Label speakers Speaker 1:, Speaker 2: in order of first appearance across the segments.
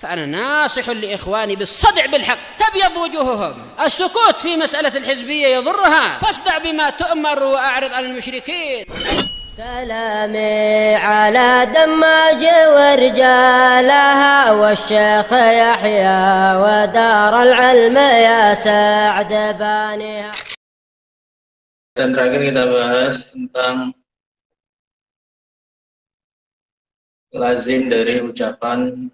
Speaker 1: فأنا ناصح لإخواني بالصدع بالحق تبيض وجوههم. السكوت في مسألة الحزبية يضرها، فاصدع بما تؤمر وأعرض عن المشركين.
Speaker 2: سلامي على دماج ورجالها والشيخ يحيى ودار العلم يا سعد بانيها.
Speaker 3: Dan terakhir kita bahas tentang lazim dari ucapan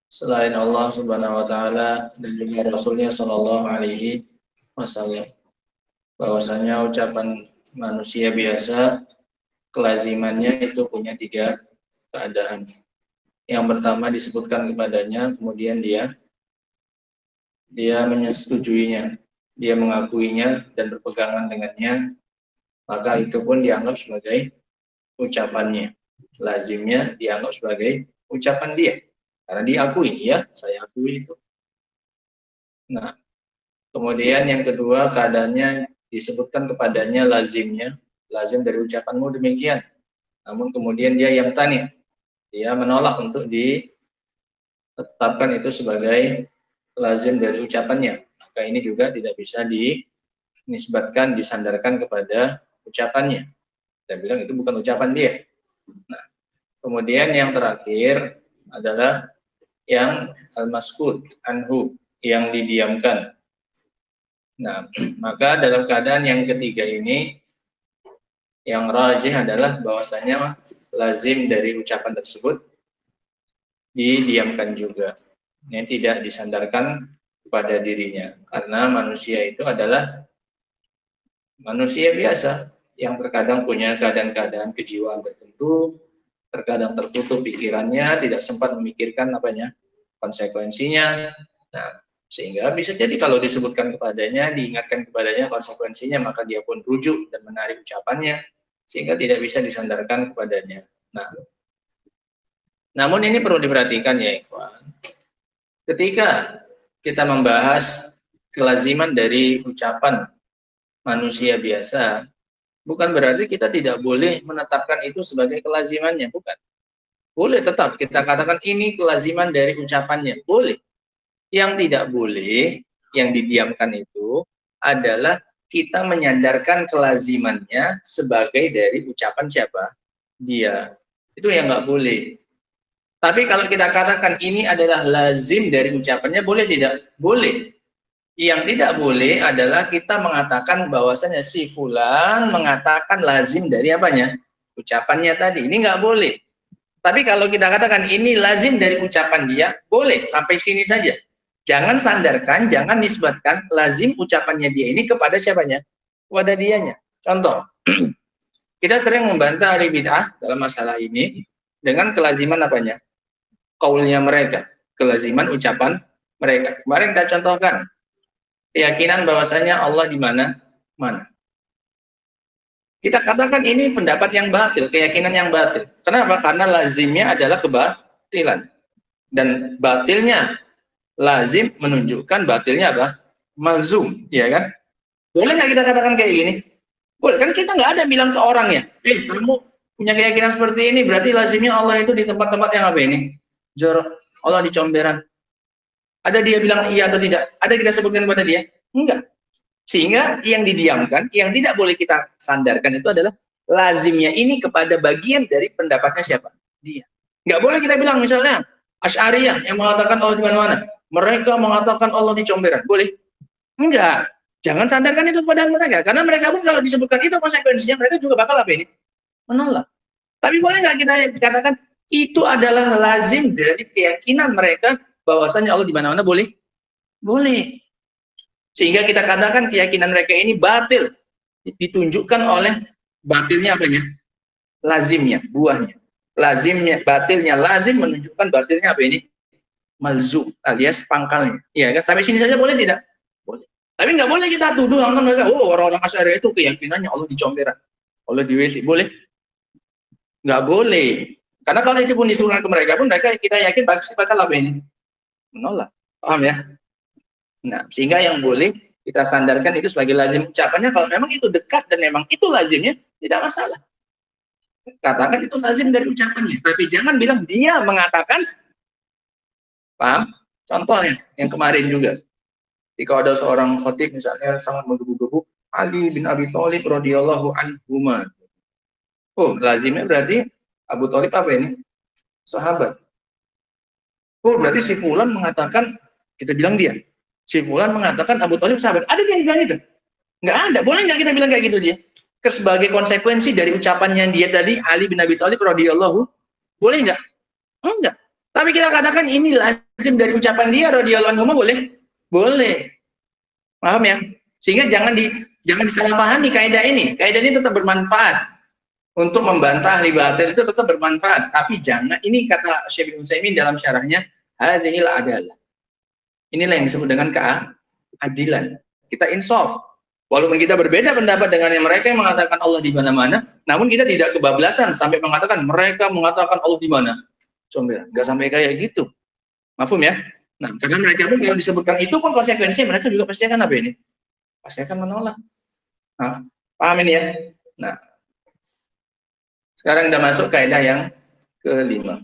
Speaker 3: selain Allah Subhanahu wa Ta'ala dan juga Rasulnya Shallallahu Alaihi Wasallam. Bahwasanya ucapan manusia biasa kelazimannya itu punya 3 keadaan. Yang pertama disebutkan kepadanya, kemudian dia menyetujuinya, dia mengakuinya dan berpegangan dengannya, maka itu pun dianggap sebagai ucapannya. Lazimnya dianggap sebagai ucapan dia, karena diakui, ya saya akui itu. Nah, kemudian yang kedua keadaannya disebutkan kepadanya lazimnya, lazim dari ucapanmu demikian. Namun kemudian dia yang tanya, dia menolak untuk ditetapkan itu sebagai lazim dari ucapannya. Maka ini juga tidak bisa dinisbatkan, disandarkan kepada ucapannya. Saya bilang itu bukan ucapan dia. Nah, kemudian yang terakhir adalah yang al-maskut anhu, yang didiamkan. Nah, maka dalam keadaan yang ketiga ini, yang rajih adalah bahwasanya lazim dari ucapan tersebut didiamkan juga. Ini tidak disandarkan kepada dirinya, karena manusia itu adalah manusia biasa yang terkadang punya keadaan-keadaan kejiwaan tertentu, terkadang tertutup pikirannya, tidak sempat memikirkan konsekuensinya. Nah, sehingga bisa jadi kalau disebutkan kepadanya, diingatkan kepadanya konsekuensinya, maka dia pun rujuk dan menarik ucapannya, sehingga tidak bisa disandarkan kepadanya. Nah, namun ini perlu diperhatikan ya ikhwan. Ketika kita membahas kelaziman dari ucapan manusia biasa, bukan berarti kita tidak boleh menetapkan itu sebagai kelazimannya, bukan. Boleh tetap kita katakan ini kelaziman dari ucapannya, boleh. Yang tidak boleh, yang didiamkan itu adalah kita menyandarkan kelazimannya sebagai dari ucapan siapa? Dia. Itu yang nggak boleh. Tapi kalau kita katakan ini adalah lazim dari ucapannya, boleh tidak? Boleh. Yang tidak boleh adalah kita mengatakan bahwasanya si fulan mengatakan lazim dari apanya? Ucapannya tadi. Ini nggak boleh. Tapi kalau kita katakan ini lazim dari ucapan dia, boleh. Sampai sini saja. Jangan sandarkan, jangan nisbatkan lazim ucapannya dia ini kepada siapanya? Kepada dianya. Contoh, kita sering membantah ahli bid'ah dalam masalah ini dengan kelaziman apanya? Qaulnya mereka, kelaziman ucapan mereka. Kemarin kita contohkan keyakinan bahwasanya Allah di mana? Mana? Kita katakan ini pendapat yang batil, keyakinan yang batil. Kenapa? Karena lazimnya adalah kebatilan. Dan batilnya lazim menunjukkan batilnya apa? Malzum, ya kan? Boleh nggak kita katakan kayak gini? Boleh, kan kita nggak ada bilang ke orangnya, kamu punya keyakinan seperti ini, berarti lazimnya Allah itu di tempat-tempat yang apa ini? Jorok, Allah di comberan. Ada dia bilang iya atau tidak? Ada kita sebutkan kepada dia? Enggak. Sehingga yang didiamkan, yang tidak boleh kita sandarkan itu adalah lazimnya ini kepada bagian dari pendapatnya siapa? Dia. Enggak boleh kita bilang misalnya Asy'ariyah yang mengatakan Allah di mana-mana. Mereka mengatakan Allah di comberan. Boleh? Enggak. Jangan sandarkan itu kepada mereka. Karena mereka pun kalau disebutkan itu konsekuensinya, mereka juga bakal apa ini? Menolak. Tapi boleh nggak kita katakan itu adalah lazim dari keyakinan mereka bahwasanya Allah di mana-mana? Boleh? Boleh. Sehingga kita katakan keyakinan mereka ini batil. Ditunjukkan oleh batilnya apanya? Lazimnya, buahnya. Lazimnya, batilnya, lazim menunjukkan batilnya apa ini? Malzum alias pangkalnya. Iya kan? Sampai sini saja boleh tidak? Boleh. Tapi nggak boleh kita tuduh langsung mereka, oh orang-orang Asy'ariyah itu keyakinannya Allah di comberan. Allah di WC. Boleh? Nggak boleh. Karena kalau itu pun disuruhkan ke mereka pun, mereka kita yakin pasti bakal apa ini? Menolak. Paham ya? Nah, sehingga yang boleh kita sandarkan itu sebagai lazim ucapannya, kalau memang itu dekat dan memang itu lazimnya, tidak masalah. Katakan itu lazim dari ucapannya. Tapi jangan bilang dia mengatakan Paham? Contohnya yang kemarin juga. Jika ada seorang khatib misalnya sangat menggebu-gebu Ali bin Abi Thalib radhiyallahu anhu. Oh, lazimnya berarti Abu Thalib apa ini? Sahabat. Oh, berarti si fulan mengatakan, kita bilang dia. Si fulan mengatakan Abu Thalib sahabat. Ada yang bilang itu? Nggak ada. Boleh nggak kita bilang kayak gitu dia? Sebagai konsekuensi dari ucapannya dia tadi, Ali bin Abi Thalib radhiyallahu, boleh nggak? Enggak. Tapi kita katakan ini lazim dari ucapan dia radhiyallahu anhu, boleh? Boleh. Paham ya? Sehingga jangan disalahpahami kaidah ini. Kaidah ini tetap bermanfaat. Untuk membantah ahli batil itu tetap bermanfaat. Tapi jangan, ini kata Syekh Ibnu Utsaimin dalam syarahnya, hadhil adalah. Inilah yang disebut dengan keadilan. Kita insaf. Walaupun kita berbeda pendapat dengan yang mereka yang mengatakan Allah di mana-mana, namun kita tidak kebablasan sampai mengatakan mereka mengatakan Allah di mana. Coba, nggak sampai kayak gitu. Mafhum ya? Nah, karena mereka pun kalau disebutkan itu pun konsekuensinya mereka juga pasti akan apa ini? Pasti akan menolak. Nah, paham ini ya? Nah, sekarang kita masuk kaidah yang kelima.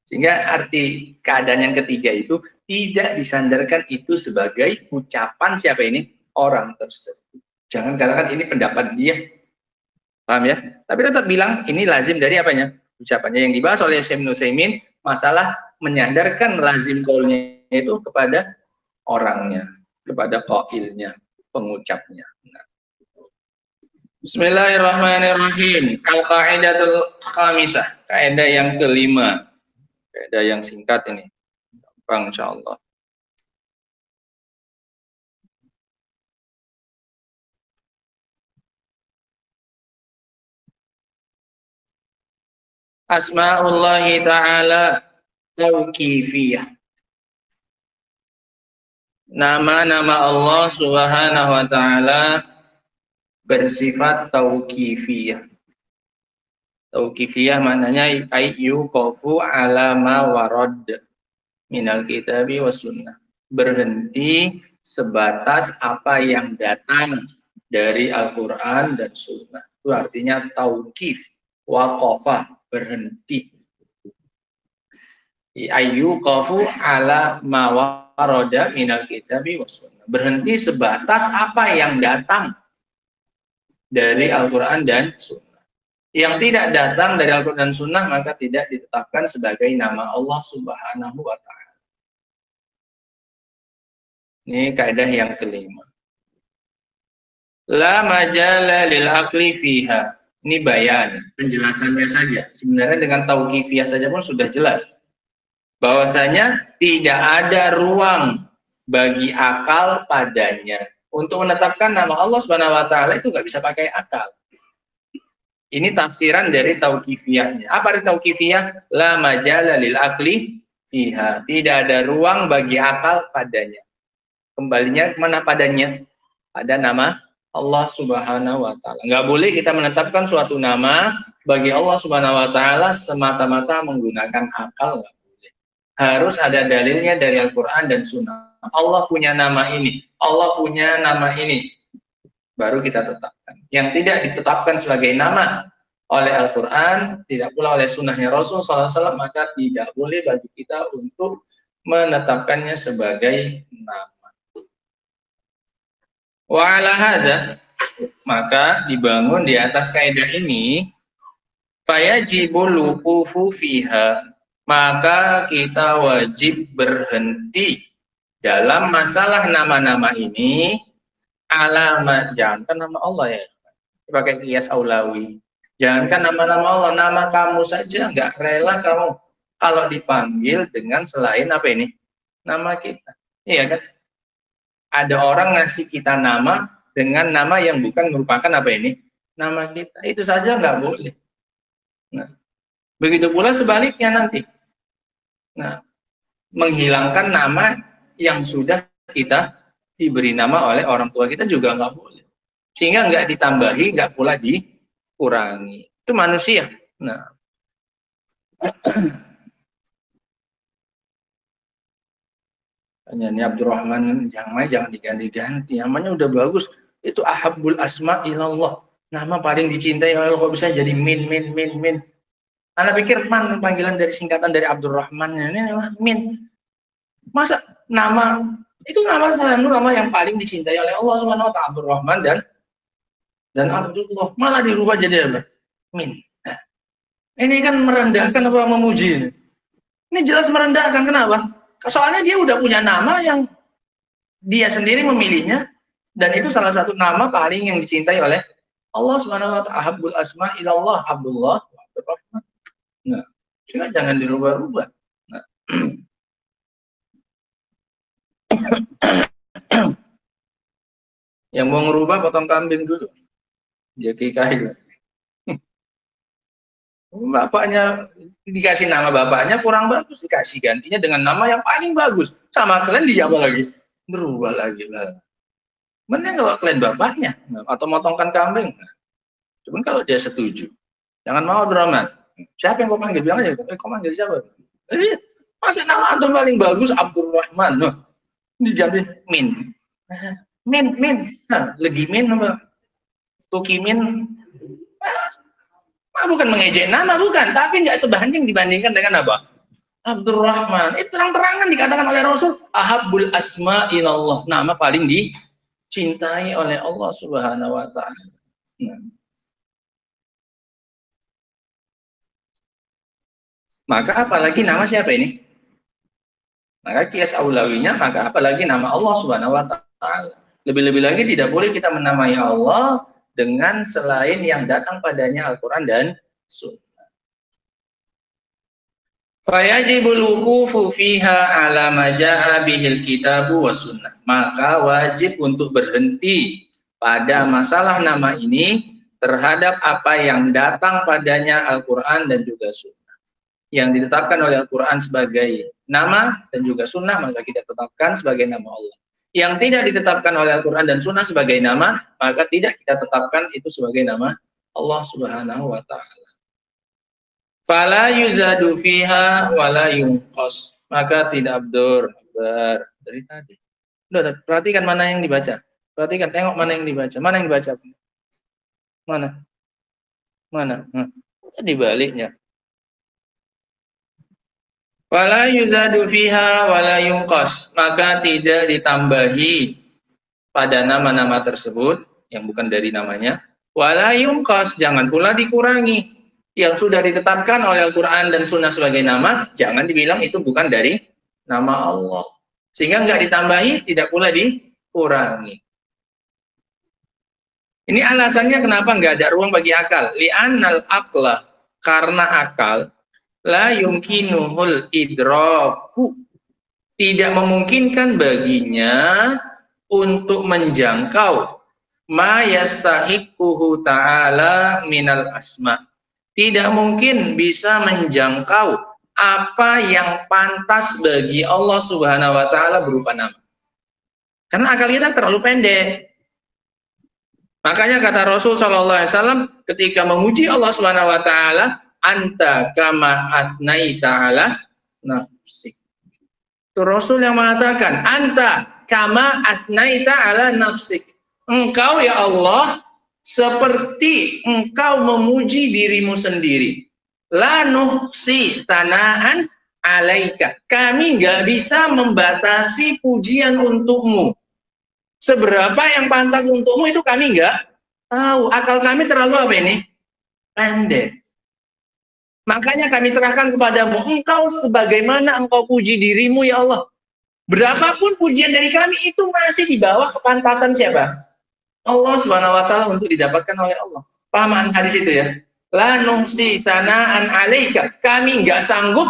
Speaker 3: Sehingga arti keadaan yang ketiga itu tidak disandarkan itu sebagai ucapan siapa ini? Orang tersebut. Jangan katakan ini pendapat dia. Paham ya? Tapi tetap bilang ini lazim dari apanya? Ucapannya yang dibahas oleh Syekh Ibnu Utsaimin, masalah menyandarkan lazim qaulnya itu kepada orangnya, kepada qailnya, pengucapnya. Nah. Bismillahirrahmanirrahim. Al-qaidatul khamisah, kaidah yang kelima. Kaidah yang singkat ini. Gampang insyaallah. Asma'ullahi ta'ala tauqifiyah. Nama-nama Allah Subhanahu wa taala bersifat tauqifiyah. Tauqifiyah maknanya ayyuqafu ala ma warad minal kitabi was sunnah. Berhenti sebatas apa yang datang dari Al-Qur'an dan sunnah. Itu artinya tauqif, waqafa, berhenti. Ayyuqafu ala ma warada minal kitabi was sunnah. Berhenti sebatas apa yang datang dari Al-Quran dan Sunnah. Yang tidak datang dari Al-Quran dan Sunnah maka tidak ditetapkan sebagai nama Allah Subhanahu wa Ta'ala. Ini kaidah yang kelima. La majala lil aqli fiha. Ini bayan, penjelasannya saja. Sebenarnya dengan tauqifiyah saja pun sudah jelas. Bahwasanya tidak ada ruang bagi akal padanya. Untuk menetapkan nama Allah Subhanahu wa taala itu nggak bisa pakai akal. Ini tafsiran dari tauqifiyahnya. Apa arti tauqifiyah? La majala lil aqli fiha. Tidak ada ruang bagi akal padanya. Kembalinya kemana padanya? Pada nama Allah Subhanahu wa taala. Nggak boleh kita menetapkan suatu nama bagi Allah Subhanahu wa taala semata-mata menggunakan akal, nggak boleh. Harus ada dalilnya dari Al-Qur'an dan Sunnah. Allah punya nama ini, Allah punya nama ini, baru kita tetapkan. Yang tidak ditetapkan sebagai nama oleh Al-Quran, tidak pula oleh sunnahnya Rasul SAW, maka tidak boleh bagi kita untuk menetapkannya sebagai nama. Wa ala hadza, maka dibangun di atas kaidah ini, fayajibul wuqufu fiha, maka kita wajib berhenti dalam masalah nama-nama ini. Alamat, jangankan nama Allah ya, pakai qiyas aulawi. Jangankan nama-nama Allah, nama kamu saja nggak rela kamu kalau dipanggil dengan selain apa ini? Nama kita. Iya kan? Ada orang ngasih kita nama dengan nama yang bukan merupakan apa ini? Nama kita. Itu saja nggak boleh. Nah, begitu pula sebaliknya nanti. Nah, menghilangkan nama yang sudah kita diberi nama oleh orang tua kita juga nggak boleh. Sehingga nggak ditambahi, nggak pula dikurangi. Itu manusia. Nah, ini Abdurrahman, jangan diganti-ganti. Namanya udah bagus. Itu ahabbul asma ilallah. Nama paling dicintai oleh Allah, kok bisa jadi min. Anda pikir man panggilan dari singkatan dari Abdurrahman, ini adalah min. Masa nama itu nama yang paling dicintai oleh Allah Subhanahu wa taala, Abdurrahman dan Abdullah, malah dirubah jadi apa? Min. Nah, ini kan merendahkan apa memuji? Ini jelas merendahkan. Kenapa? Soalnya dia udah punya nama yang dia sendiri memilihnya, dan itu salah satu nama paling yang dicintai oleh Allah Subhanahu wa taala. Habbul asma ilallah Abdullah wa Abdurrahman. Nah, juga jangan dirubah-rubah. Nah. Yang mau ngerubah potong kambing dulu. Dia kikahi. Bapaknya dikasih nama bapaknya kurang bagus, dikasih gantinya dengan nama yang paling bagus. Sama kalian dia apa lagi? Berubah lagi lah. Mending kalau kalian bapaknya atau motongkan kambing. Cuman kalau dia setuju, jangan mau Abdurrahman. Siapa yang kau panggil? Bilang aja. Kau panggil siapa? Masa nama antum paling bagus Abdurrahman. Noh, diganti Min. Min. Nah, lagi Min apa? Tukimin. Bukan mengejek nama, bukan, tapi nggak sebanding dibandingkan dengan apa? Abdurrahman. Itu terang-terangan dikatakan oleh Rasul, ahabbul asma ilallah, nama paling dicintai oleh Allah Subhanahu wa taala. Nah. Maka apalagi nama siapa ini? Maka kias aulawinya, maka apalagi nama Allah Subhanahu wa taala. Lebih-lebih lagi tidak boleh kita menamai Allah dengan selain yang datang padanya Al-Quran dan Sunnah. Fayajibul wuqufu fiha ala ma jaa bihil kitabu was sunnah. Maka wajib untuk berhenti pada masalah nama ini terhadap apa yang datang padanya Al-Quran dan juga Sunnah. Yang ditetapkan oleh Al-Quran sebagai nama dan juga Sunnah, maka kita tetapkan sebagai nama Allah. Yang tidak ditetapkan oleh Al-Quran dan Sunnah sebagai nama, maka tidak kita tetapkan itu sebagai nama Allah Subhanahu wa ta'ala. Fala yuzadu fiha wala yunqas. Maka tidak abdur. Dari tadi. Udah, perhatikan mana yang dibaca. Perhatikan, tengok mana yang dibaca. Mana yang dibaca? Mana? Di baliknya. Wala yuzadu fiha wala yunqas, maka tidak ditambahi pada nama-nama tersebut yang bukan dari namanya. Wala yunqas, jangan pula dikurangi. Yang sudah ditetapkan oleh Al-Quran dan Sunnah sebagai nama, jangan dibilang itu bukan dari nama Allah. Sehingga nggak ditambahi, tidak pula dikurangi. Ini alasannya kenapa nggak ada ruang bagi akal. Li'annal aqla, karena akal la yumkinuhul idraku, tidak memungkinkan baginya untuk menjangkau ma yastahiquhu ta'ala minal asma. Tidak mungkin bisa menjangkau apa yang pantas bagi Allah Subhanahu wa taala berupa nama. Karena akal kita terlalu pendek. Makanya kata Rasul sallallahu alaihi wasallam ketika memuji Allah Subhanahu wa taala, anta kama asnaita ala nafsik. Itu Rasul yang mengatakan, anta kama asnaita ala nafsik. Engkau ya Allah seperti engkau memuji dirimu sendiri. La nuhsi sanaan alaika. Kami nggak bisa membatasi pujian untukmu. Seberapa yang pantas untukmu itu kami nggak tahu. Akal kami terlalu apa ini? Pendek. Makanya kami serahkan kepadamu. Engkau sebagaimana engkau puji dirimu ya Allah. Berapapun pujian dari kami itu masih di bawah kepantasan siapa? Allah Subhanahu wa taala untuk didapatkan oleh Allah. Pahaman hadis itu ya. La nuhsi sanaan alaika. Kami nggak sanggup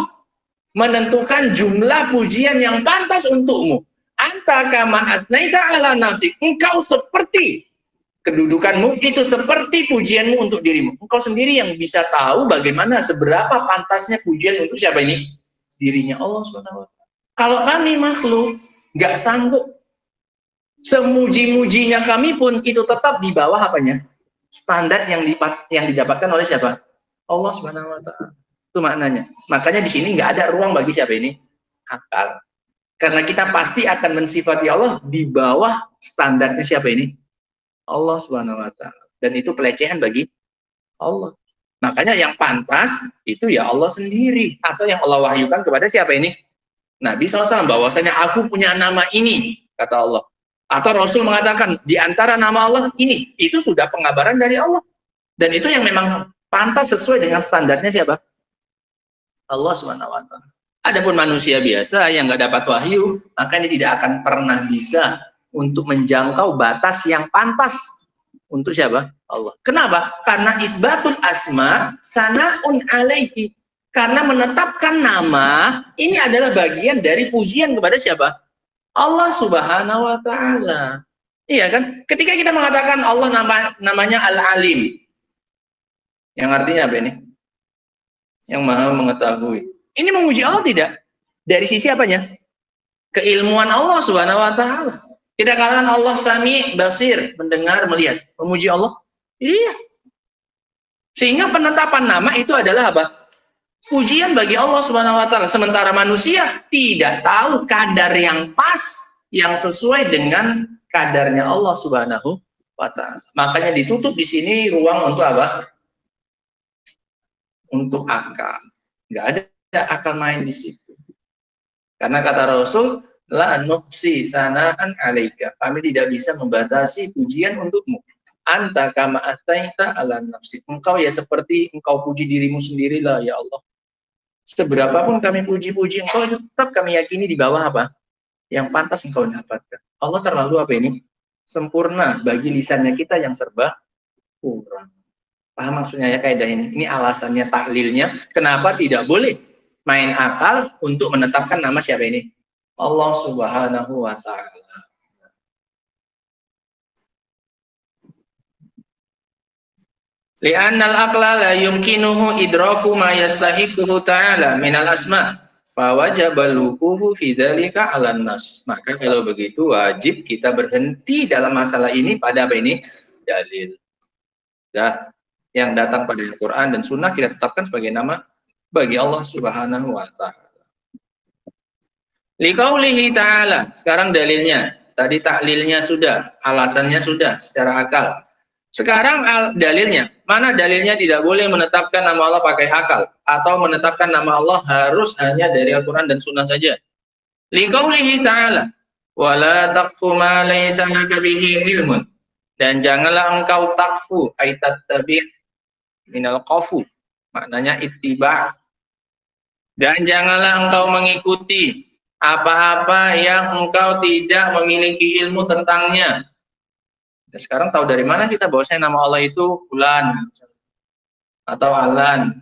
Speaker 3: menentukan jumlah pujian yang pantas untukmu. Anta kama asnaita ala nafsik. Engkau seperti kedudukanmu itu seperti pujianmu untuk dirimu. Engkau sendiri yang bisa tahu bagaimana seberapa pantasnya pujian untuk siapa ini? Dirinya Allah SWT. Kalau kami makhluk nggak sanggup, semuji-mujinya kami pun itu tetap di bawah apanya? Standar yang didapatkan oleh siapa? Allah SWT. Itu maknanya. Makanya di sini nggak ada ruang bagi siapa ini? Akal. Karena kita pasti akan mensifati Allah di bawah standarnya siapa ini? Allah Subhanahu wa taala. Dan itu pelecehan bagi Allah. Makanya yang pantas itu ya Allah sendiri, atau yang Allah wahyukan kepada siapa ini? Nabi SAW bahwasanya aku punya nama ini, kata Allah. Atau Rasul mengatakan di antara nama Allah ini, itu sudah pengabaran dari Allah. Dan itu yang memang pantas sesuai dengan standarnya siapa? Allah SWT. Adapun manusia biasa yang nggak dapat wahyu, makanya tidak akan pernah bisa untuk menjangkau batas yang pantas untuk siapa? Allah. Kenapa? Karena isbatul asma sana'un alaihi. Karena menetapkan nama ini adalah bagian dari pujian kepada siapa? Allah Subhanahu wa taala. Iya kan? Ketika kita mengatakan Allah namanya Al-Alim. Yang artinya apa ini? Yang Maha mengetahui. Ini memuji Allah tidak? Dari sisi apanya? Keilmuan Allah Subhanahu wa taala. Kita katakan Allah Sami, Basir, mendengar, melihat. Memuji Allah? Iya. Sehingga penetapan nama itu adalah apa? Pujian bagi Allah Subhanahu wa taala. Sementara manusia tidak tahu kadar yang pas, yang sesuai dengan kadarnya Allah Subhanahu wa taala. Makanya ditutup di sini ruang untuk apa? Untuk akal. Enggak ada akal main di situ. Karena kata Rasul, la nuqsi sanaan alaika. Kami tidak bisa membatasi pujian untukmu. Anta kama astaita ala nafsi. Engkau ya seperti engkau puji dirimu sendirilah ya Allah. Seberapapun kami puji-puji engkau, itu tetap kami yakini di bawah apa? Yang pantas engkau dapatkan. Allah terlalu apa ini? Sempurna bagi lisannya kita yang serba kurang. Paham maksudnya ya kaidah ini? Ini alasannya, tahlilnya. Kenapa tidak boleh main akal untuk menetapkan nama siapa ini? Allah Subhanahu wa ta'ala. Li'annal aqla la yumkinuhu idraku ma yastahiquhu ta'ala minal asma' fa wajaba luquhu fi dzalika 'alan nas. Maka kalau begitu wajib kita berhenti dalam masalah ini pada apa ini? Dalil. Ya, yang datang pada Al-Qur'an dan Sunnah kita tetapkan sebagai nama bagi Allah Subhanahu wa ta'ala. Liqaulihi ta'ala. Sekarang dalilnya. Tadi taklilnya sudah, alasannya sudah secara akal. Sekarang dalilnya. Mana dalilnya tidak boleh menetapkan nama Allah pakai akal atau menetapkan nama Allah harus hanya dari Al-Qur'an dan Sunnah saja. Liqaulihi ta'ala, wala taqfu ma laysa laka bihi ilmun. Dan janganlah engkau takfu ay tattabi' minal qafu. Maknanya ittiba'. Dan janganlah engkau mengikuti apa-apa yang engkau tidak memiliki ilmu tentangnya. Nah, sekarang tahu dari mana kita bahwasanya nama Allah itu Fulan atau Alan?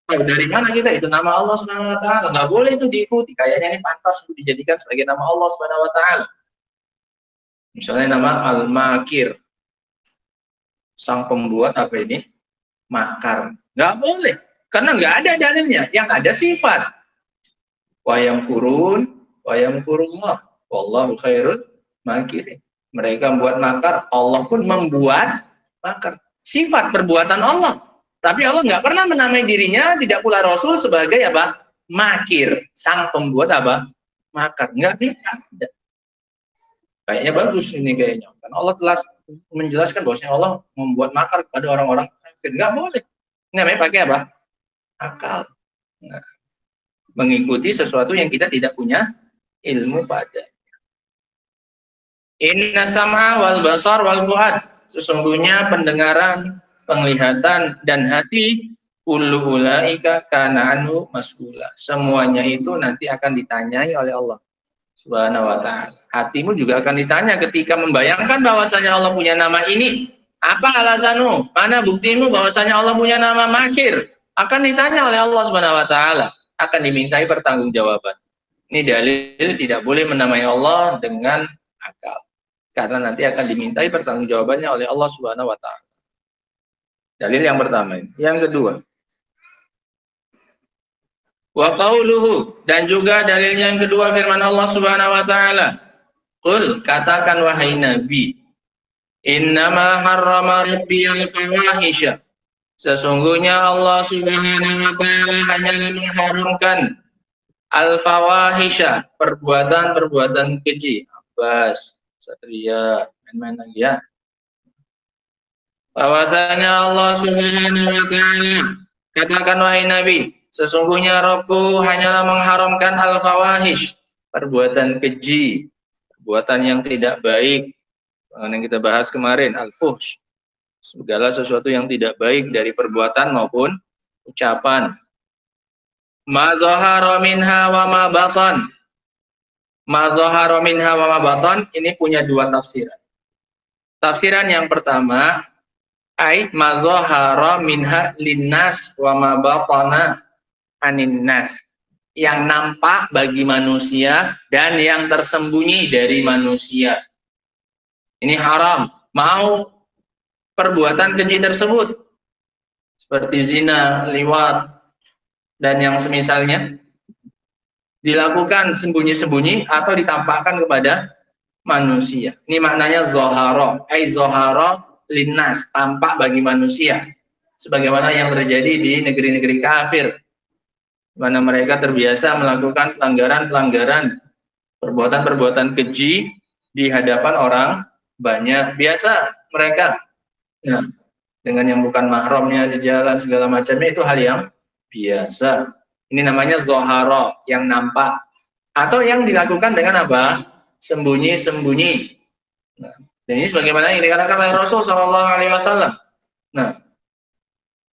Speaker 3: Tahu dari mana kita itu nama Allah Subhanahu wa taala? Nggak boleh itu diikuti. Kayaknya ini pantas untuk dijadikan sebagai nama Allah Subhanahu wa taala. Misalnya nama Al-Makir. Sang pembuat apa ini? Makar. Nggak boleh. Karena nggak ada dalilnya. Yang ada sifat. Wa yamkurun wa yamkurullah. Wallahu khairul makirin. Mereka membuat makar, Allah pun membuat makar. Sifat perbuatan Allah. Tapi Allah nggak pernah menamai dirinya, tidak pula Rasul sebagai apa? Makir. Sang pembuat apa? Makar. Nggak ada. Kayaknya bagus ini kayaknya. Karena Allah telah menjelaskan bahwasanya Allah membuat makar kepada orang-orang kafir. Nggak boleh. Namanya pakai apa? Akal. Nah, mengikuti sesuatu yang kita tidak punya ilmu pada. Inna sam'a wal basar wal fuad. Sesungguhnya pendengaran, penglihatan dan hati kullu ulaika kana anhu mas'ula. Semuanya itu nanti akan ditanyai oleh Allah Subhanahu wa taala. Hatimu juga akan ditanya ketika membayangkan bahwasanya Allah punya nama ini. Apa alasanmu? Mana buktimu bahwasanya Allah punya nama Makir? Akan ditanya oleh Allah Subhanahu wa taala, akan dimintai pertanggungjawaban. Ini dalil tidak boleh menamai Allah dengan akal. Karena nanti akan dimintai pertanggungjawabannya oleh Allah Subhanahu wa taala. Dalil yang pertama. Yang kedua, wa qauluhu, dan juga dalilnya yang kedua firman Allah Subhanahu wa taala. Qul, katakan wahai Nabi, innama harrama rabbiyal fawahisha. Sesungguhnya Allah Subhanahu wa taala hanya mengharamkan al-fawahisha, perbuatan-perbuatan keji. Abbas, Satria, main-main lagi ya. Bahwasanya Allah Subhanahu wa taala, katakan wahai Nabi, Sesungguhnya Rabbku hanyalah mengharamkan al-fawahish, perbuatan keji, perbuatan yang tidak baik. Yang kita bahas kemarin, al-fuhsh, segala sesuatu yang tidak baik dari perbuatan maupun ucapan. Ma zahara minha wa ma batan. Ma zahara minha wa ma batan ini punya dua tafsiran. Tafsiran yang pertama, ai ma zahara minha linnas wa ma batana anin nas. Yang nampak bagi manusia dan yang tersembunyi dari manusia. Ini haram. Mau perbuatan keji tersebut seperti zina, liwat, dan yang semisalnya dilakukan sembunyi-sembunyi atau ditampakkan kepada manusia. Ini maknanya zoharo, ai zoharo linnas, tampak bagi manusia. Sebagaimana yang terjadi di negeri-negeri kafir, mana mereka terbiasa melakukan pelanggaran-pelanggaran, perbuatan-perbuatan keji di hadapan orang banyak. Biasa mereka, nah, dengan yang bukan mahramnya di jalan segala macamnya, itu hal yang biasa. Ini namanya zoharo, yang nampak. Atau yang dilakukan dengan apa? Sembunyi-sembunyi. Nah, dan ini sebagaimana yang dikatakan oleh Rasul SAW. Nah,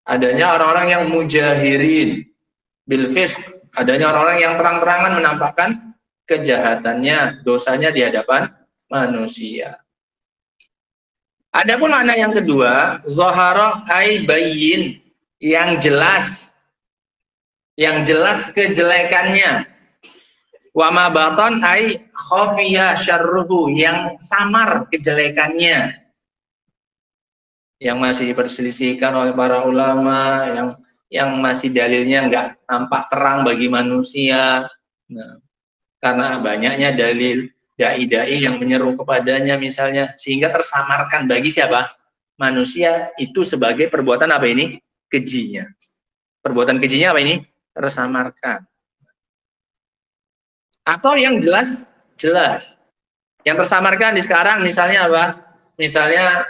Speaker 3: adanya orang-orang yang mujahirin bil fisq, adanya orang-orang yang terang-terangan menampakkan kejahatannya, dosanya di hadapan manusia. Adapun makna yang kedua, zoharo ay bayyin, yang jelas kejelekannya. Wa ma batan ay khafiya syarruhu, yang samar kejelekannya. Yang masih diperselisihkan oleh para ulama, yang masih dalilnya nggak nampak terang bagi manusia. Nah, karena banyaknya dalil dai-dai yang menyeru kepadanya misalnya, sehingga tersamarkan bagi siapa? Manusia itu sebagai perbuatan apa ini? Kejinya. Perbuatan kejinya apa ini? Tersamarkan. Atau yang jelas. Yang tersamarkan di sekarang misalnya apa? Misalnya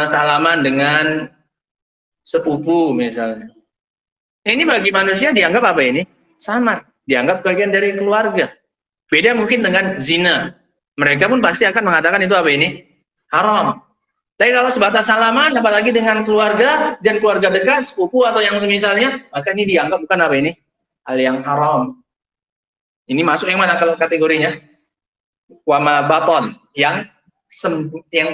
Speaker 3: salaman dengan sepupu misalnya. Ini bagi manusia dianggap apa ini? Samar. Dianggap bagian dari keluarga. Beda mungkin dengan zina. Mereka pun pasti akan mengatakan itu apa ini? Haram. Tapi kalau sebatas salaman, apalagi dengan keluarga dan keluarga dekat, sepupu atau yang semisalnya, maka ini dianggap bukan apa ini? Hal yang haram. Ini masuk yang mana kalau kategorinya? Wama baton, yang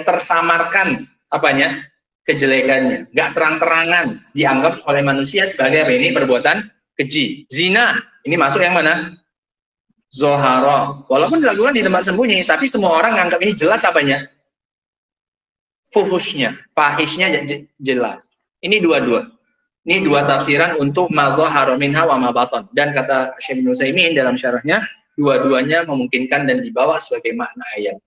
Speaker 3: tersamarkan apanya? Kejelekannya. Nggak terang-terangan dianggap oleh manusia sebagai apa ini? Perbuatan keji. Zina, ini masuk yang mana? Zoharo. Walaupun dilakukan di tempat sembunyi, tapi semua orang menganggap ini jelas apanya? Fuhushnya, fahishnya jelas. Ini dua-dua. Ini dua tafsiran untuk mazahara minha wa ma batan. Dan kata Syekh Ibnu Utsaimin dalam syarahnya, dua-duanya memungkinkan dan dibawa sebagai makna ayat.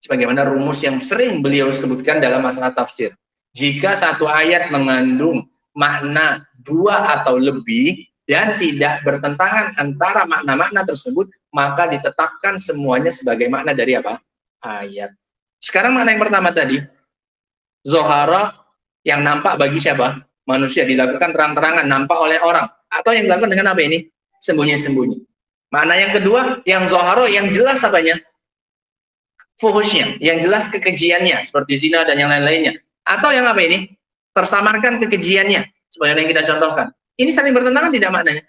Speaker 3: Sebagaimana rumus yang sering beliau sebutkan dalam masalah tafsir. Jika satu ayat mengandung makna dua atau lebih dan tidak bertentangan antara makna-makna tersebut, maka ditetapkan semuanya sebagai makna dari apa? Ayat. Sekarang makna yang pertama tadi, zohara, yang nampak bagi siapa? Manusia, dilakukan terang-terangan, nampak oleh orang. Atau yang dilakukan dengan apa ini? Sembunyi-sembunyi. Makna yang kedua, yang zohara, yang jelas apanya? Fuhushnya, yang jelas kekejiannya, seperti zina dan yang lain-lainnya. Atau yang apa ini? Tersamarkan kekejiannya, seperti yang kita contohkan. Ini saling bertentangan tidak maknanya?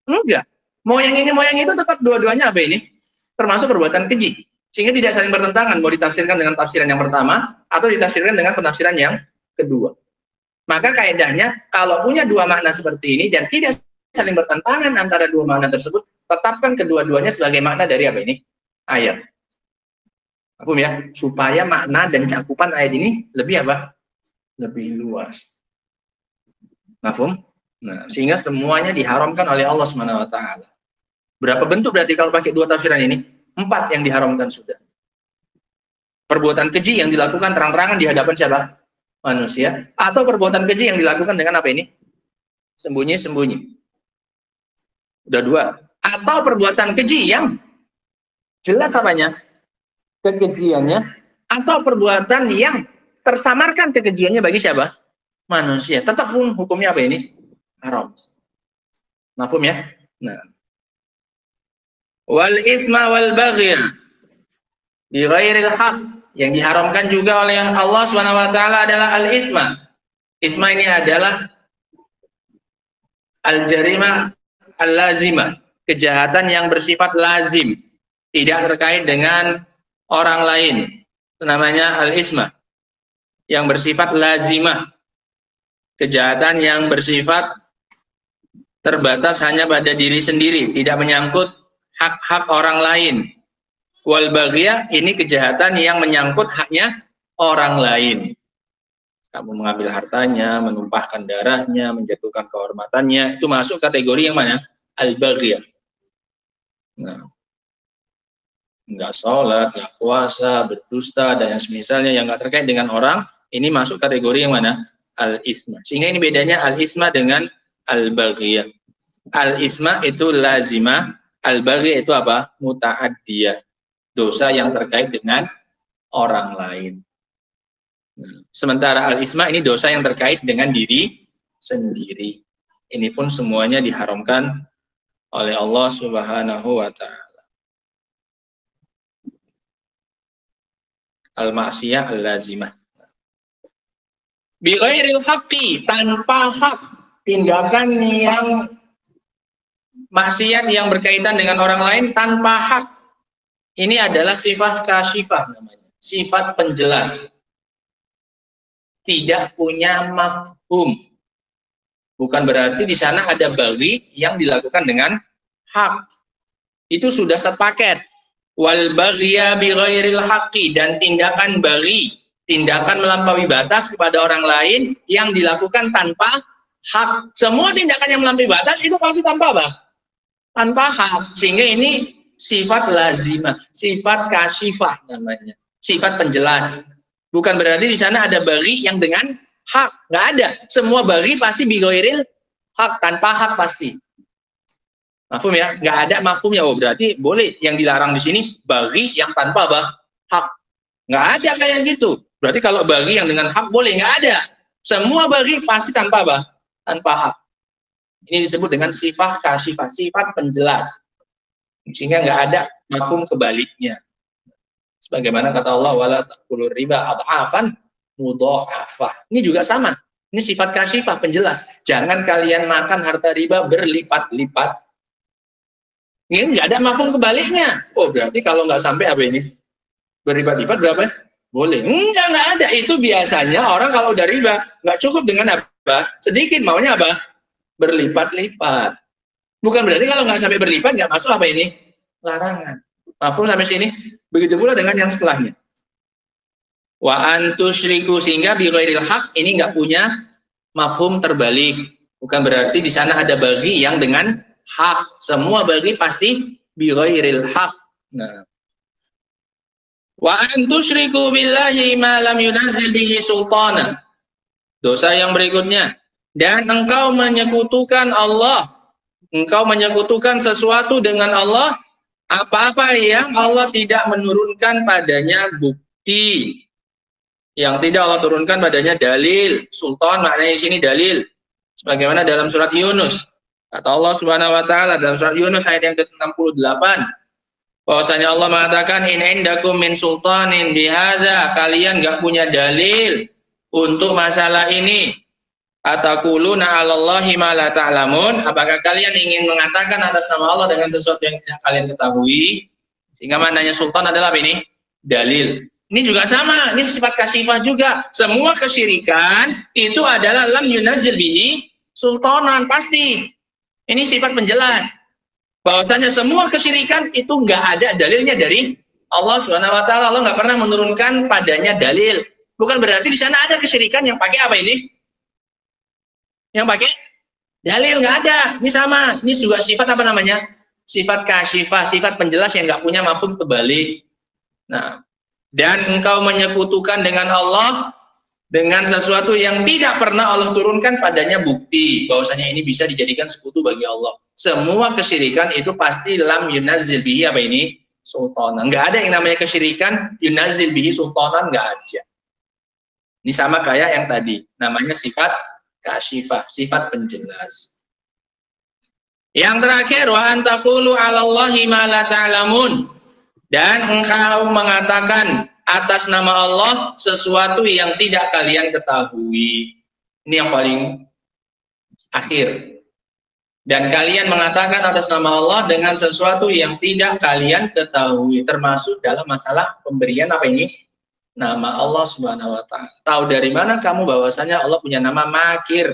Speaker 3: Enggak. Mau yang ini, mau yang itu, tetap dua-duanya apa ini? Termasuk perbuatan keji. Sehingga tidak saling bertentangan, mau ditafsirkan dengan tafsiran yang pertama, atau ditafsirkan dengan penafsiran yang kedua. Maka kaedahnya, kalau punya dua makna seperti ini, dan tidak saling bertentangan antara dua makna tersebut, tetapkan kedua-duanya sebagai makna dari apa ini? Ayat. Paham ya? Supaya makna dan cakupan ayat ini lebih apa? Lebih luas. Paham? Nah, sehingga semuanya diharamkan oleh Allah Subhanahu wa taala. Berapa bentuk berarti kalau pakai dua tafsiran ini? 4 yang diharamkan sudah. Perbuatan keji yang dilakukan terang-terangan di hadapan siapa? Manusia. Atau perbuatan keji yang dilakukan dengan apa ini? Sembunyi-sembunyi. Udah 2. Atau perbuatan keji yang jelas apanya? Kekejiannya. Atau perbuatan yang tersamarkan kekejiannya bagi siapa? Manusia. Tetap pun hukumnya apa ini? Haram. Mafhum ya? Nah. Wal itsma wal baghy bi ghairil haq, yang diharamkan juga oleh Allah Subhanahu wa taala adalah al itsma. Itsma ini adalah al jarimah al lazimah, kejahatan yang bersifat lazim, tidak terkait dengan orang lain. Itu namanya al itsma. Yang bersifat lazimah, kejahatan yang bersifat terbatas hanya pada diri sendiri, tidak menyangkut hak-hak orang lain. Wal baghya, ini kejahatan yang menyangkut haknya orang lain. Kamu mengambil hartanya, menumpahkan darahnya, menjatuhkan kehormatannya, itu masuk kategori yang mana? Al-baghya. Nah, nggak sholat, nggak puasa, berdusta, dan yang semisalnya yang nggak terkait dengan orang, ini masuk kategori yang mana? Al-itsma. Sehingga ini bedanya al-itsma dengan al-baghya. Al-itsma itu lazimah, al-baghya itu apa? Muta'addiyah. Dosa yang terkait dengan orang lain. Nah, sementara al-itsma ini dosa yang terkait dengan diri sendiri. Ini pun semuanya diharamkan oleh Allah Subhanahu wa taala. Al-ma'siyah al-lazimah. Bi ghairil haqqi, tanpa hak, tindakan yang maksiat yang berkaitan dengan orang lain tanpa hak. Ini adalah sifat kasyifah namanya, sifat penjelas. Tidak punya mafhum. Bukan berarti di sana ada baghi yang dilakukan dengan hak. Itu sudah sepaket. Wal baghya bi ghairil haqqi, dan tindakan baghi, tindakan melampaui batas kepada orang lain yang dilakukan tanpa hak. Semua tindakan yang melampaui batas itu pasti tanpa apa? Tanpa hak. Sehingga ini sifat lazimah, sifat kasyifah namanya, sifat penjelas. Bukan berarti di sana ada baghi yang dengan hak, nggak ada. Semua baghi pasti bi ghairil hak, tanpa hak pasti. Mafhum ya? Nggak ada mafhumnya. Oh, berarti boleh yang dilarang di sini baghi yang tanpa apa? Hak. Nggak ada kayak gitu. Berarti kalau baghi yang dengan hak boleh, nggak ada. Semua baghi pasti tanpa apa? Tanpa hak. Ini disebut dengan sifat kasyifah, sifat penjelas. Sehingga nggak ada mafhum kebaliknya. Sebagaimana kata Allah, wala taqulur riba adhafan mudha'afah. Ini juga sama. Ini sifat kasyifah, penjelas. Jangan kalian makan harta riba berlipat-lipat. Ini nggak ada mafhum kebaliknya. Oh, berarti kalau nggak sampai apa ini? Berlipat-lipat berapa? Boleh. Nggak ada. Itu biasanya orang kalau udah riba, nggak cukup dengan apa? Sedikit, maunya apa? Berlipat-lipat. Bukan berarti kalau nggak sampai berlipat, nggak masuk apa ini? Larangan. Mafhum sampai sini? Begitu pula dengan yang setelahnya. Wa antusyriku, sehingga bi ghairil haq ini nggak punya mafhum terbalik. Bukan berarti di sana ada baghi yang dengan hak. Semua baghi pasti bi ghairil haq. Nah. Wa antusyriku billahi ma lam yunazil bihi sultana. Dosa yang berikutnya, dan engkau menyekutukan Allah. Engkau menyekutukan sesuatu dengan Allah, apa-apa yang Allah tidak menurunkan padanya bukti, yang tidak Allah turunkan padanya dalil. Sultan maknanya di sini dalil. Sebagaimana dalam surat Yunus, kata Allah Subhanahu wa taala dalam surat Yunus ayat yang ke-68, bahwasanya Allah mengatakan in indakum min sultanin bihaza, kalian enggak punya dalil untuk masalah ini. Ataquluna 'alallahi ma la ta'lamun, apakah kalian ingin mengatakan atas nama Allah dengan sesuatu yang tidak kalian ketahui? Sehingga maknanya sultan adalah apa ini? Dalil. Ini juga sama, ini sifat kasyifah juga. Semua kesyirikan itu adalah lam yunazil bihi sultanan, pasti. Ini sifat penjelas. Bahwasanya semua kesyirikan itu nggak ada dalilnya dari Allah Subhanahu wa taala. Allah nggak pernah menurunkan padanya dalil. Bukan berarti di sana ada kesyirikan yang pakai apa ini? Yang pakai dalil, nggak ada. Ini sama. Ini juga sifat apa namanya? Sifat kasyifah, sifat penjelas yang nggak punya mafhum terbalik. Nah, dan engkau menyekutukan dengan Allah dengan sesuatu yang tidak pernah Allah turunkan padanya bukti bahwasanya ini bisa dijadikan sekutu bagi Allah. Semua kesyirikan itu pasti lam yunazil bihi apa ini? Sultanan. Nggak ada yang namanya kesyirikan yunazil bihi sultanan, nggak ada. Ini sama kayak yang tadi, namanya sifat kasyifah, sifat penjelas. Yang terakhir, wa an taqulu 'alallahi ma la ta'lamun. Dan engkau mengatakan atas nama Allah sesuatu yang tidak kalian ketahui. Ini yang paling akhir. Dan kalian mengatakan atas nama Allah dengan sesuatu yang tidak kalian ketahui, termasuk dalam masalah pemberian apa ini? Nama Allah Subhanahu wa taala. Tahu dari mana kamu bahwasanya Allah punya nama Makir?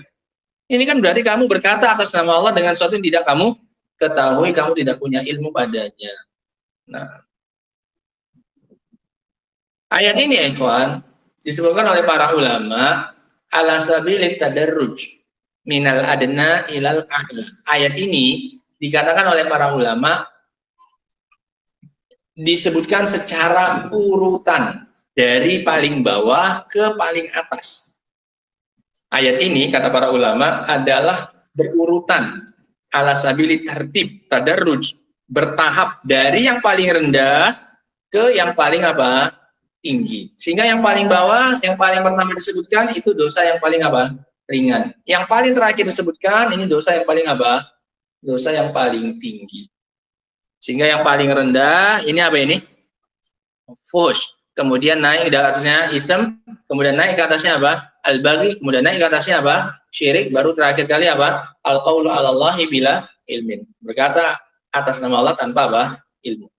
Speaker 3: Ini kan berarti kamu berkata atas nama Allah dengan sesuatu yang tidak kamu ketahui, kamu tidak punya ilmu padanya. Nah, ayat ini ya ikhwan, disebutkan oleh para ulama ala sabilit tadarruj minal adna ilal a'la. Ayat ini dikatakan oleh para ulama disebutkan secara urutan dari paling bawah ke paling atas. Ayat ini kata para ulama adalah berurutan ala sabili tartib tadarruj, bertahap dari yang paling rendah ke yang paling apa? Tinggi. Sehingga yang paling bawah, yang paling pertama disebutkan itu dosa yang paling apa? Ringan. Yang paling terakhir disebutkan ini dosa yang paling apa? Dosa yang paling tinggi. Sehingga yang paling rendah ini apa ini? Fuhsh. Kemudian naik ke atasnya ism, kemudian naik ke atasnya apa? Al-baghi, kemudian naik ke atasnya apa? Syirik, baru terakhir kali apa? Al-qaulu 'alallahi bila ilmin. Berkata atas nama Allah tanpa apa? Ilmu.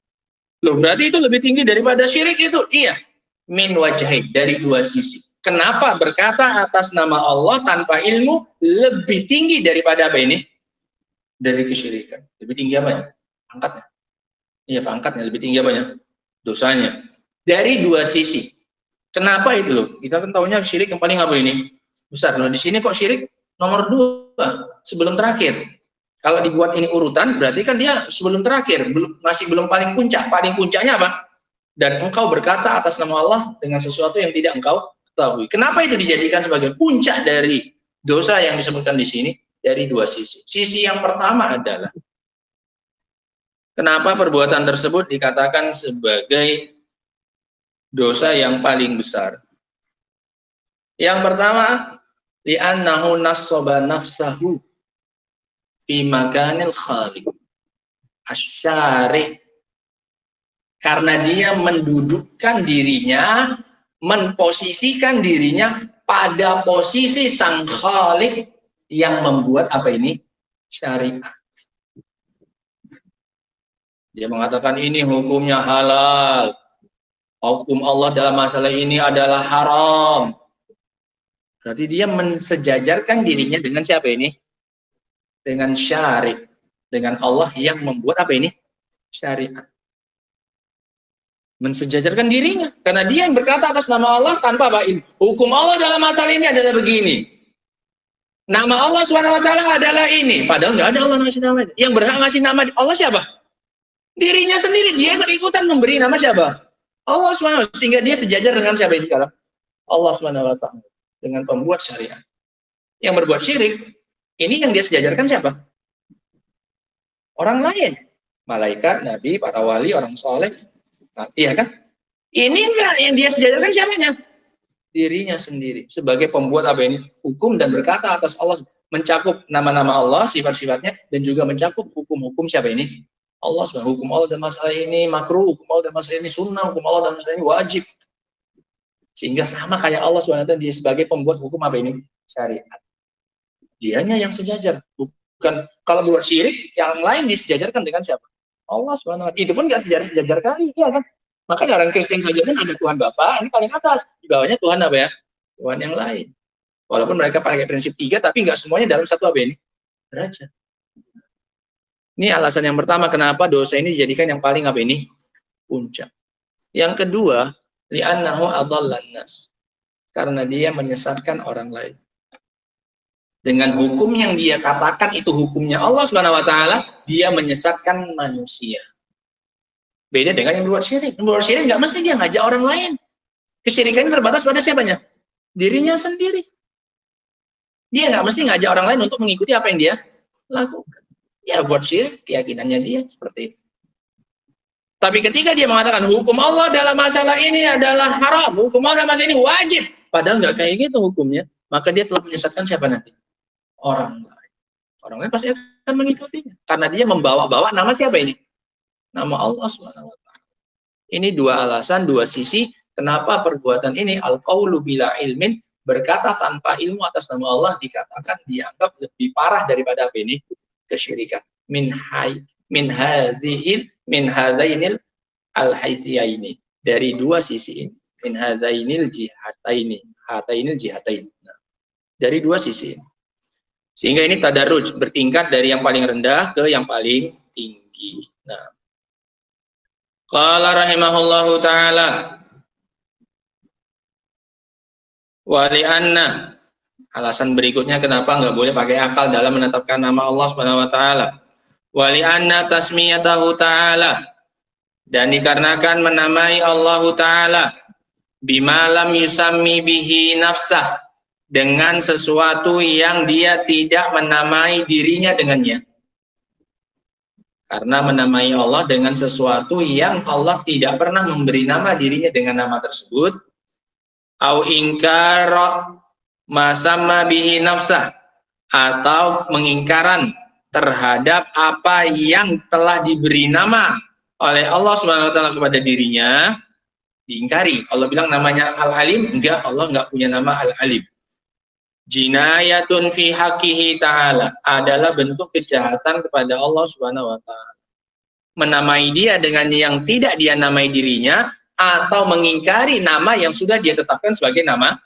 Speaker 3: Loh, berarti itu lebih tinggi daripada syirik itu? Iya. Min wajhain, dari dua sisi. Kenapa berkata atas nama Allah tanpa ilmu lebih tinggi daripada apa ini? Dari kesyirikan. Lebih tinggi apa ya? Pangkatnya. Iya, pangkatnya lebih tinggi apa ya? Dosanya. Dari dua sisi. Kenapa itu loh? Kita kan tahunya syirik yang paling apa ini? Besar. Loh, di sini kok syirik nomor 2 sebelum terakhir. Kalau dibuat ini urutan, berarti kan dia sebelum terakhir, masih belum paling puncak. Paling puncaknya apa? Dan engkau berkata atas nama Allah dengan sesuatu yang tidak engkau ketahui. Kenapa itu dijadikan sebagai puncak dari dosa yang disebutkan di sini? Dari dua sisi. Sisi yang pertama adalah kenapa perbuatan tersebut dikatakan sebagai dosa yang paling besar. Yang pertama, li'annahu nassaba nafsahu fi makanil khaliq asyari', karena dia mendudukkan dirinya, memposisikan dirinya pada posisi sang khaliq yang membuat apa ini? Syariat. Dia mengatakan ini hukumnya halal. Hukum Allah dalam masalah ini adalah haram. Berarti dia mensejajarkan dirinya dengan siapa ini? Dengan syari', dengan Allah yang membuat apa ini? Syariat. Mensejajarkan dirinya. Karena dia yang berkata atas nama Allah tanpa apa? Hukum Allah dalam masalah ini adalah begini. Nama Allah SWT adalah ini. Padahal nggak ada Allah ngasih nama. Yang berhak ngasih nama Allah siapa? Dirinya sendiri. Dia ikut-ikutan memberi nama siapa? Allah SWT. Sehingga dia sejajar dengan siapa ini sekarang? Allah SWT. Dengan pembuat syariat. Yang berbuat syirik, ini yang dia sejajarkan siapa? Orang lain. Malaikat, nabi, para wali, orang soleh. Nah, iya kan? Ini enggak, yang dia sejajarkan siapanya? Dirinya sendiri. Sebagai pembuat apa ini? Hukum dan berkata atas Allah. Mencakup nama-nama Allah, sifat-sifatnya. Dan juga mencakup hukum-hukum siapa ini? Allah SWT. Hukum Allah dalam masalah ini makruh, hukum Allah dalam masalah ini sunnah, hukum Allah dalam masalah ini wajib. Sehingga sama kayak Allah SWT, dia sebagai pembuat hukum apa ini? Syariat. Dianya yang sejajar. Bukan kalau buat syirik, yang lain disejajarkan dengan siapa? Allah SWT. Itu pun nggak sejajar kali, ya kan? Makanya orang Kristen saja pun ada Tuhan Bapa, ini paling atas. Di bawahnya Tuhan apa ya? Tuhan yang lain. Walaupun mereka pakai prinsip 3, tapi nggak semuanya dalam satu apa ini? Derajat. Ini alasan yang pertama kenapa dosa ini dijadikan yang paling apa ini? Puncak. Yang kedua, li'annahu adallan nas. Karena dia menyesatkan orang lain. Dengan hukum yang dia katakan itu hukumnya Allah SWT, dia menyesatkan manusia. Beda dengan yang berbuat syirik. Yang berbuat syirik nggak mesti dia ngajak orang lain. Kesyirikan terbatas pada siapanya? Dirinya sendiri. Dia nggak mesti ngajak orang lain untuk mengikuti apa yang dia lakukan. Ya buat syirik, keyakinannya dia seperti itu. Tapi ketika dia mengatakan hukum Allah dalam masalah ini adalah haram, hukum Allah dalam masalah ini wajib, padahal nggak kayak gitu hukumnya, maka dia telah menyesatkan siapa nanti? Orang lain. Orang lain pasti akan mengikutinya. Karena dia membawa-bawa nama siapa ini? Nama Allah SWT. Ini dua alasan, dua sisi kenapa perbuatan ini al-qaulu bila ilmin, berkata tanpa ilmu atas nama Allah dikatakan dianggap lebih parah daripada apa ini? Kesyirikan. Min hadainil al-haythiyaini. Dari dua sisi ini. Min hadainil jihataini. Hatainil jihataini. Nah, dari dua sisi ini. Sehingga ini tadarruj, bertingkat dari yang paling rendah ke yang paling tinggi. Nah, qala rahimahullahu ta'ala wali anna, alasan berikutnya kenapa nggak boleh pakai akal dalam menetapkan nama Allah Subhanahu wa taala. Wali anna tasmiyatahu ta'ala, dan dikarenakan menamai Allah taala bima lam yusammi bihi nafsah, dengan sesuatu yang dia tidak menamai dirinya dengannya. Karena menamai Allah dengan sesuatu yang Allah tidak pernah memberi nama dirinya dengan nama tersebut. Au ingkar masamma bihi nafsah, atau mengingkaran terhadap apa yang telah diberi nama oleh Allah Subhanahu wa taala kepada dirinya, diingkari. Allah bilang namanya Al-Alim, enggak, Allah enggak punya nama Al-Alim. Jinayatun fi haqqihi ta'ala, adalah bentuk kejahatan kepada Allah Subhanahu wa taala. Menamai dia dengan yang tidak dia namai dirinya, atau mengingkari nama yang sudah dia tetapkan sebagai nama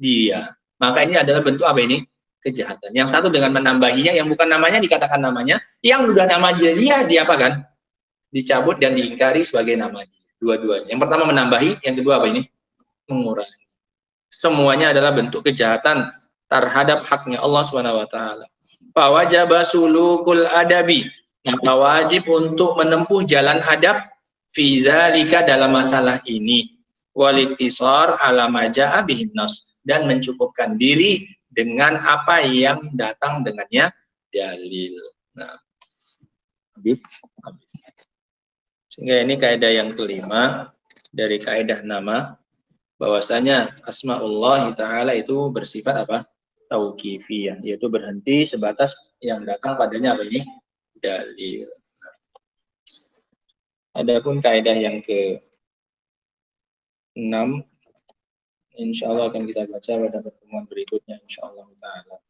Speaker 3: dia. Maka ini adalah bentuk apa ini? Kejahatan. Yang satu dengan menambahinya, yang bukan namanya dikatakan namanya, yang sudah nama dia diapakan? Dicabut dan diingkari sebagai nama dia. Dua-duanya. Yang pertama menambahi, yang kedua apa ini? Mengurangi. Semuanya adalah bentuk kejahatan terhadap haknya Allah Subhanahu wa taala. Fa wajaba sulukul adabi, maka wajib untuk menempuh jalan adab fi dzalika, dalam masalah ini, walittisar ala ma jaa bihin nas, dan mencukupkan diri dengan apa yang datang dengannya dalil. Nah, habis. Sehingga ini kaidah yang kelima dari kaidah nama, bahwasanya asmaullah taala itu bersifat apa? Tauqifiyah, yaitu berhenti sebatas yang datang padanya apa ini? Dalil. Adapun kaidah yang ke-6, insyaallah akan kita baca pada pertemuan berikutnya insyaallah taala.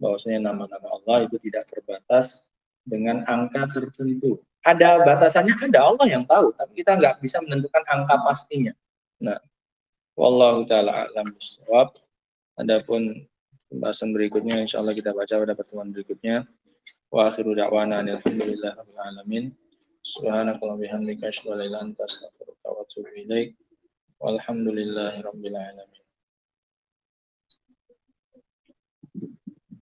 Speaker 3: Bahwasanya nama-nama Allah itu tidak terbatas dengan angka tertentu. Ada batasannya, ada, Allah yang tahu, tapi kita nggak bisa menentukan angka pastinya. Nah, wallahu taala a'lam bishawab. Adapun pembahasan berikutnya insyaallah kita baca pada pertemuan berikutnya. Wa akhiru da'wana alhamdulillahi rabbil alamin. Subhanakallahumma bihamdika asyhadu an la ilaha illa anta astaghfiruka wa atubu ilaik. Walhamdulillahi rabbil alamin.